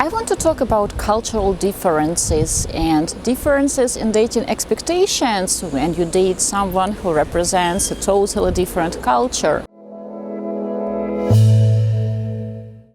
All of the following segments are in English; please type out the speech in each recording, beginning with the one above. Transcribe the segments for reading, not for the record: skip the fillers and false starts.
want to talk about cultural differences and differences in dating expectations when you date someone who represents a totally different culture.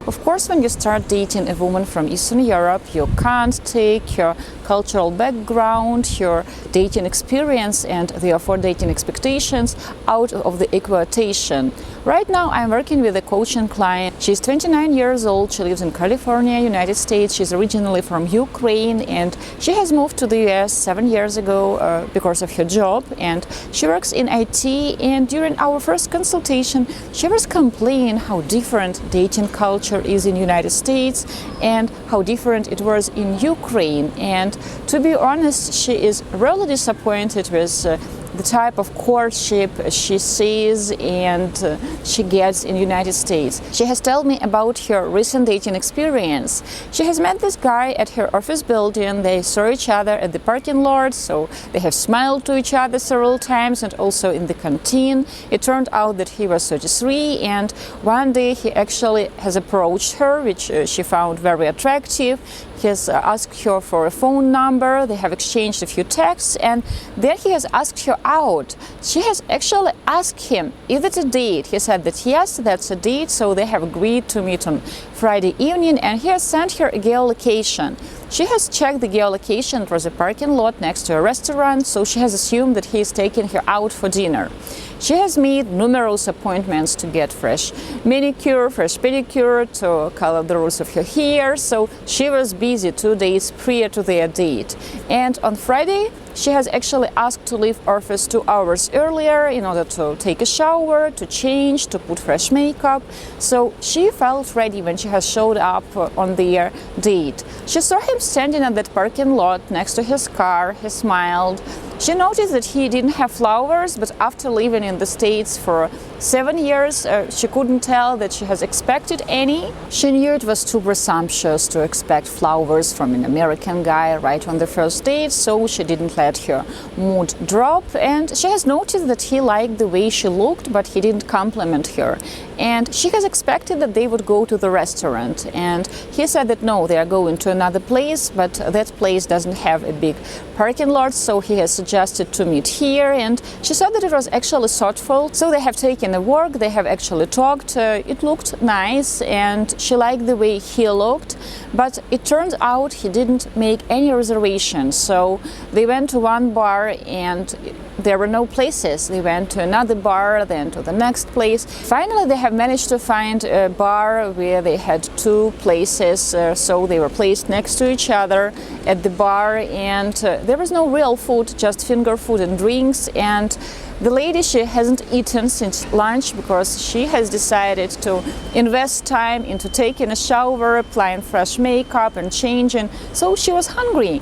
Of course, when you start dating a woman from Eastern Europe, you can't take her cultural background, her dating experience, and therefore dating expectations out of the equation. Right now, I'm working with a coaching client. She's 29 years old. She lives in California, United States. She's originally from Ukraine, and she has moved to the US 7 years ago because of her job, and she works in IT. And during our first consultation, she was complaining how different dating culture is in United States and how different it was in Ukraine. And to be honest, she is really disappointed with the type of courtship she sees and she gets in the United States. She has told me about her recent dating experience. She has met this guy at her office building. They saw each other at the parking lot, so they have smiled to each other several times, and also in the canteen. It turned out that he was 33, and one day he actually has approached her, which she found very attractive. He has asked her for a phone number. They have exchanged a few texts, and then he has asked her out. She has actually asked him, is it a date? He said that yes, that's a date, so they have agreed to meet on Friday evening, and he has sent her a geolocation. She has checked the geolocation. It was a parking lot next to a restaurant, so she has assumed that he is taking her out for dinner. She has made numerous appointments to get fresh manicure, fresh pedicure, to color the roots of her hair, so she was busy 2 days prior to their date. And on Friday, she has actually asked to leave office 2 hours earlier in order to take a shower, to change, to put fresh makeup. So she felt ready when she has showed up on their date. She saw him standing at that parking lot next to his car. He smiled. She noticed that he didn't have flowers, but after living in the States for 7 years, she couldn't tell that she has expected any. She knew it was too presumptuous to expect flowers from an American guy right on the first date, so she didn't let her mood drop. And she has noticed that he liked the way she looked, but he didn't compliment her. And she has expected that they would go to the restaurant. And he said that no, they are going to another place, but that place doesn't have a big parking lot, so he has suggested to meet here. And she said that it was actually thoughtful. So they have taken a walk, they have actually talked. It looked nice, and she liked the way he looked, but it turned out he didn't make any reservations. So they went to one bar and there were no places. They went to another bar, then to the next place. Finally, they have managed to find a bar where they had 2 places, so they were placed next to each other at the bar, and there was no real food, just finger food and drinks. And the lady, she hasn't eaten since lunch because she has decided to invest time into taking a shower, applying fresh makeup and changing, so she was hungry.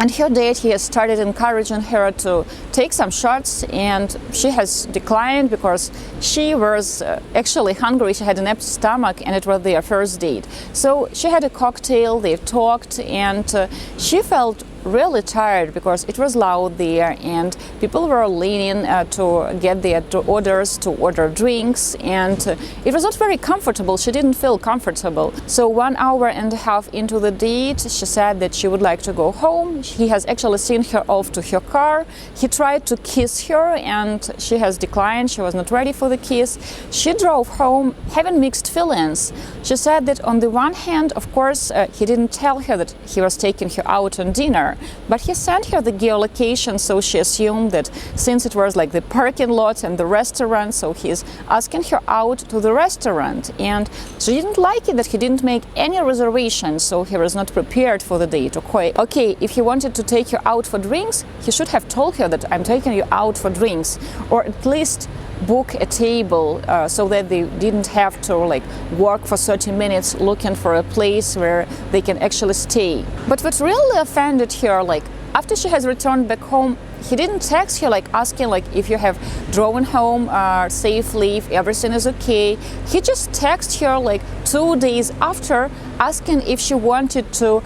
And her date, he has started encouraging her to take some shots, and she has declined because she was actually hungry. She had an empty stomach, and it was their first date. So she had a cocktail, they talked, and she felt really tired because it was loud there and people were leaning to get their orders, to order drinks, and it was not very comfortable. She didn't feel comfortable. So 1 hour and a half into the date, she said that she would like to go home. He has actually seen her off to her car. He tried to kiss her and she has declined. She was not ready for the kiss. She drove home having mixed feelings. She said that on the one hand, of course, he didn't tell her that he was taking her out on dinner, but he sent her the geolocation, so she assumed that since it was like the parking lot and the restaurant, so he's asking her out to the restaurant. And she didn't like it that he didn't make any reservations, so he was not prepared for the date. Okay, if he wanted to take her out for drinks, he should have told her that I'm taking you out for drinks, or at least book a table so that they didn't have to work for 30 minutes looking for a place where they can actually stay. But what really offended her, after she has returned back home, he didn't text her asking if you have driven home safely, if everything is okay. He just texted her 2 days after, asking if she wanted to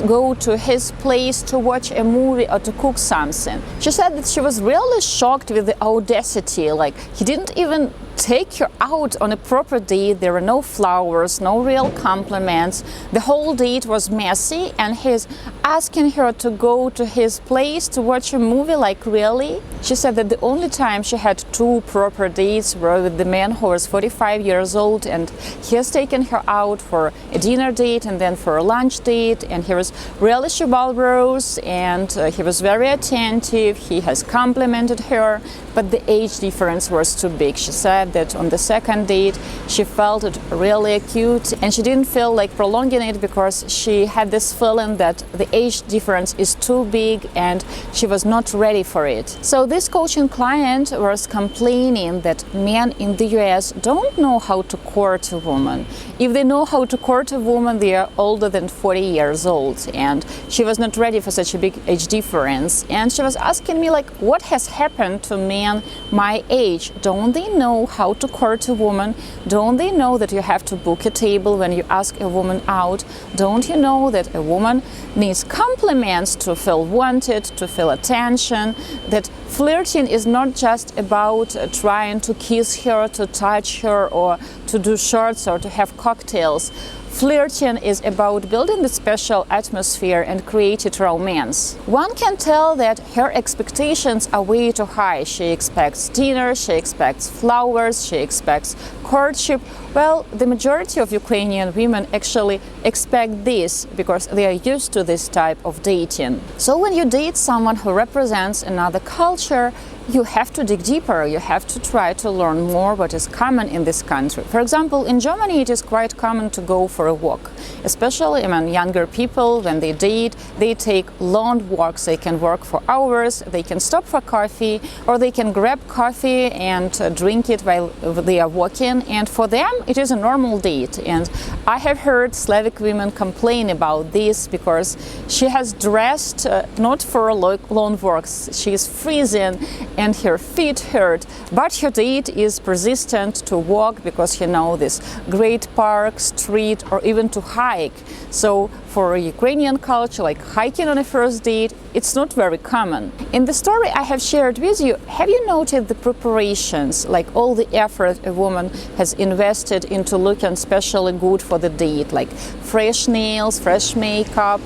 go to his place to watch a movie or to cook something. She said that she was really shocked with the audacity. He didn't even take her out on a proper date. There were no flowers, no real compliments. The whole date was messy, and he's asking her to go to his place to watch a movie. Like, really? She said that the only time she had 2 proper dates were with the man who was 45 years old, and he has taken her out for a dinner date and then for a lunch date, and he was really chivalrous, and he was very attentive. He has complimented her, but the age difference was too big. She said that on the second date she felt it really acute, and she didn't feel like prolonging it because she had this feeling that the age difference is too big and she was not ready for it. So this coaching client was complaining that men in the US don't know how to court a woman. If they know how to court a woman, they are older than 40 years old, and she was not ready for such a big age difference. And she was asking me, like, what has happened to men my age? Don't they know how to court a woman? Don't they know that you have to book a table when you ask a woman out? Don't you know that a woman needs compliments to feel wanted, to feel attention? That flirting is not just about trying to kiss her, to touch her, or to do shots or to have cocktails. Flirting is about building the special atmosphere and creating romance. One can tell that her expectations are way too high. She expects dinner, she expects flowers, she expects courtship. Well, the majority of Ukrainian women actually expect this because they are used to this type of dating. So when you date someone who represents another culture, you have to dig deeper. You have to try to learn more what is common in this country. For example, in Germany it is quite common to go for a walk, especially among younger people. When they date, they take long walks. They can walk for hours, they can stop for coffee, or they can grab coffee and drink it while they are walking, and for them it is a normal date. And I have heard Slavic women complain about this because she has dressed not for long walks. She is freezing and her feet hurt, but her date is persistent to walk because this great park, street, or even to hike. So for a Ukrainian culture, like hiking on a first date, it's not very common. In the story I have shared with you, have you noted the preparations, like all the effort a woman has invested into looking especially good for the date, like fresh nails, fresh makeup,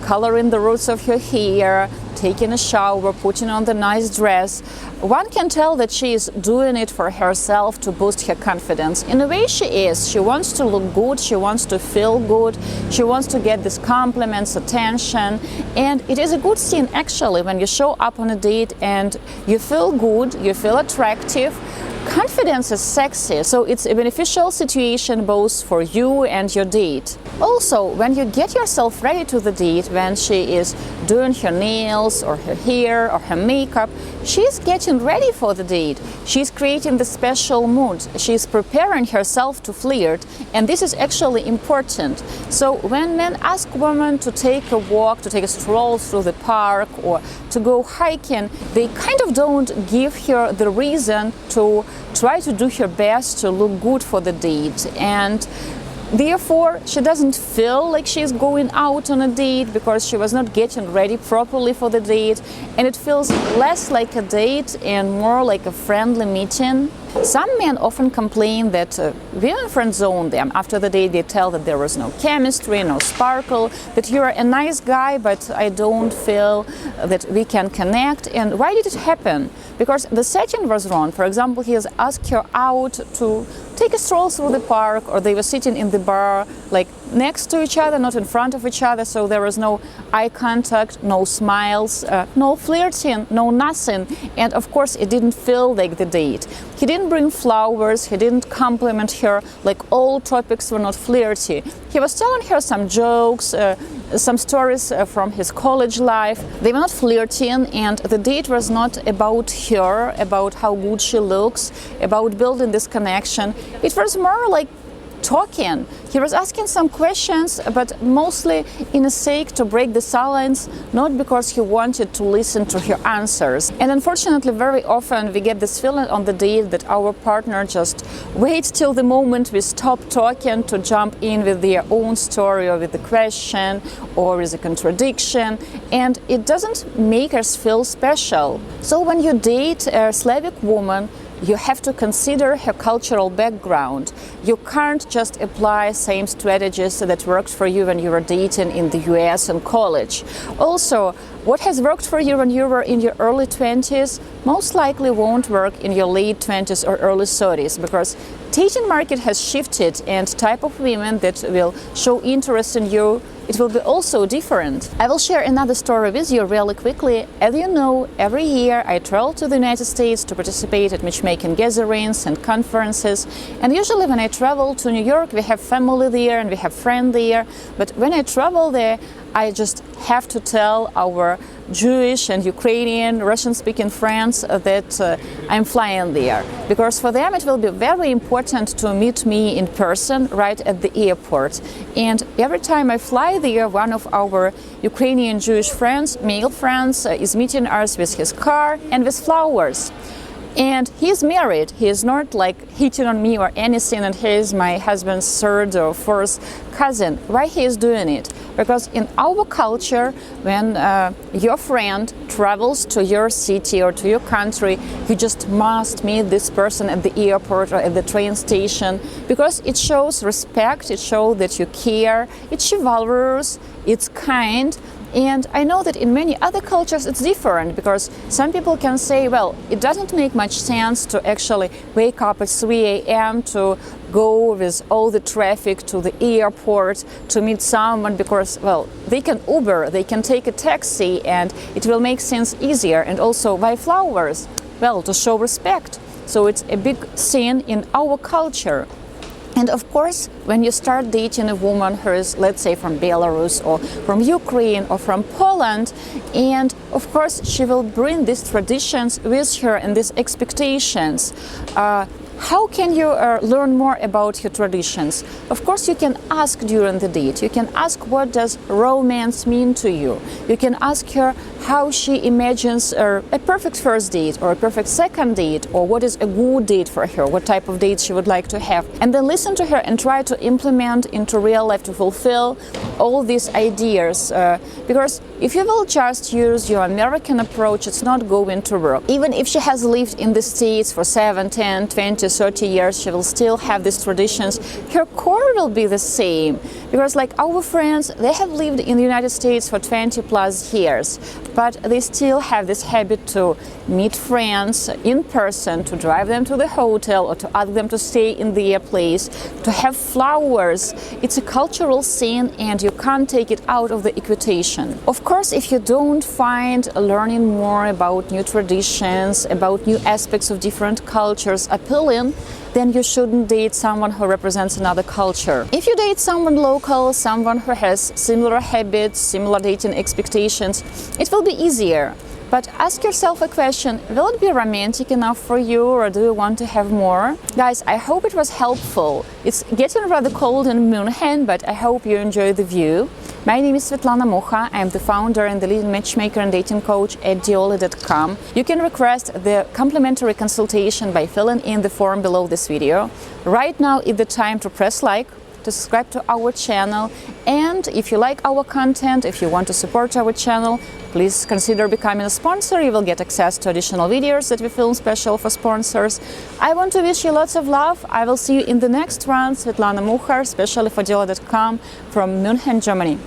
coloring the roots of her hair, taking a shower, putting on the nice dress. One can tell that she is doing it for herself to boost her confidence. In a way she is. She wants to look good, she wants to feel good, she wants to get these compliments, attention, and it is a good scene actually when you show up on a date and you feel good, you feel attractive. Confidence is sexy, so it's a beneficial situation both for you and your date. Also, when you get yourself ready to the date, when she is doing her nails or her hair or her makeup, she's getting ready for the date. She's creating the special mood. She's preparing herself to flirt, and this is actually important. So when men ask women to take a walk, to take a stroll through the park, or to go hiking, they kind of don't give her the reason to try to do her best to look good for the date, and therefore she doesn't feel like she's going out on a date because she was not getting ready properly for the date, and it feels less like a date and more like a friendly meeting. Some men often complain that women friend zone them. After the date they tell that there was no chemistry, no sparkle, that you are a nice guy but I don't feel that we can connect. And why did it happen? Because the setting was wrong. For example, he has asked her out to take a stroll through the park, or they were sitting in the bar like next to each other, not in front of each other, so there was no eye contact, no smiles, no flirting, no nothing, and of course it didn't feel like the date. He didn't bring flowers, he didn't compliment her, like all topics were not flirty. He was telling her some jokes, some stories from his college life. They were not flirting, and the date was not about her, about how good she looks, about building this connection. It was more like talking. He was asking some questions, but mostly in a sake to break the silence, not because he wanted to listen to her answers. And unfortunately, very often we get this feeling on the date that our partner just waits till the moment we stop talking to jump in with their own story, or with a question, or with a contradiction, and it doesn't make us feel special. So when you date a Slavic woman, you have to consider her cultural background. You can't just apply same strategies that worked for you when you were dating in the US and college. Also, what has worked for you when you were in your early 20s most likely won't work in your late 20s or early 30s, because dating market has shifted and type of women that will show interest in you, it will be also different. I will share another story with you really quickly. As you know, every year I travel to the United States to participate at matchmaking gatherings and conferences, and usually when I travel to New York we have family there and we have friends there, but when I travel there I just have to tell our Jewish and Ukrainian, Russian-speaking friends that I'm flying there, because for them it will be very important to meet me in person right at the airport. And every time I fly there, one of our Ukrainian Jewish friends, male friends, is meeting us with his car and with flowers. And he is married, he is not like hitting on me or anything, and he is my husband's third or fourth cousin. Why he is doing it? Because in our culture, when your friend travels to your city or to your country, you just must meet this person at the airport or at the train station, because it shows respect, it shows that you care, it's chivalrous, it's kind. And I know that in many other cultures it's different, because some people can say, well, it doesn't make much sense to actually wake up at 3 a.m. to go with all the traffic to the airport to meet someone, because, well, they can Uber, they can take a taxi, and it will make things easier. And also buy flowers, well, to show respect. So it's a big sin in our culture. And of course, when you start dating a woman who is, let's say, from Belarus or from Ukraine or from Poland, and of course she will bring these traditions with her and these expectations, how can you learn more about her traditions? Of course, you can ask during the date. You can ask, what does romance mean to you? You can ask her how she imagines a perfect first date or a perfect second date, or what is a good date for her, what type of date she would like to have. And then listen to her and try to implement into real life to fulfill all these ideas. Because if you will just use your American approach, it's not going to work. Even if she has lived in the States for 7, 10, 20, 30 years, she will still have these traditions. Her core will be the same, because like our friends, they have lived in the United States for 20 plus years, but they still have this habit to meet friends in person, to drive them to the hotel or to ask them to stay in their place, to have flowers. It's a cultural scene and you can't take it out of the equation. Of course, if you don't find learning more about new traditions, about new aspects of different cultures appealing, then you shouldn't date someone who represents another culture. If you date someone local, someone who has similar habits, similar dating expectations, it will be easier. But ask yourself a question, will it be romantic enough for you, or do you want to have more? Guys, I hope it was helpful. It's getting rather cold in München, but I hope you enjoy the view. My name is Svetlana Mucha. I am the founder and the leading matchmaker and dating coach at Diolli.com. You can request the complimentary consultation by filling in the form below this video. Right now is the time to press like, to subscribe to our channel, and if you like our content, if you want to support our channel, please consider becoming a sponsor. You will get access to additional videos that we film special for sponsors. I want to wish you lots of love. I will see you in the next one. Svetlana Mucha, especially for Diolli.com from München, Germany.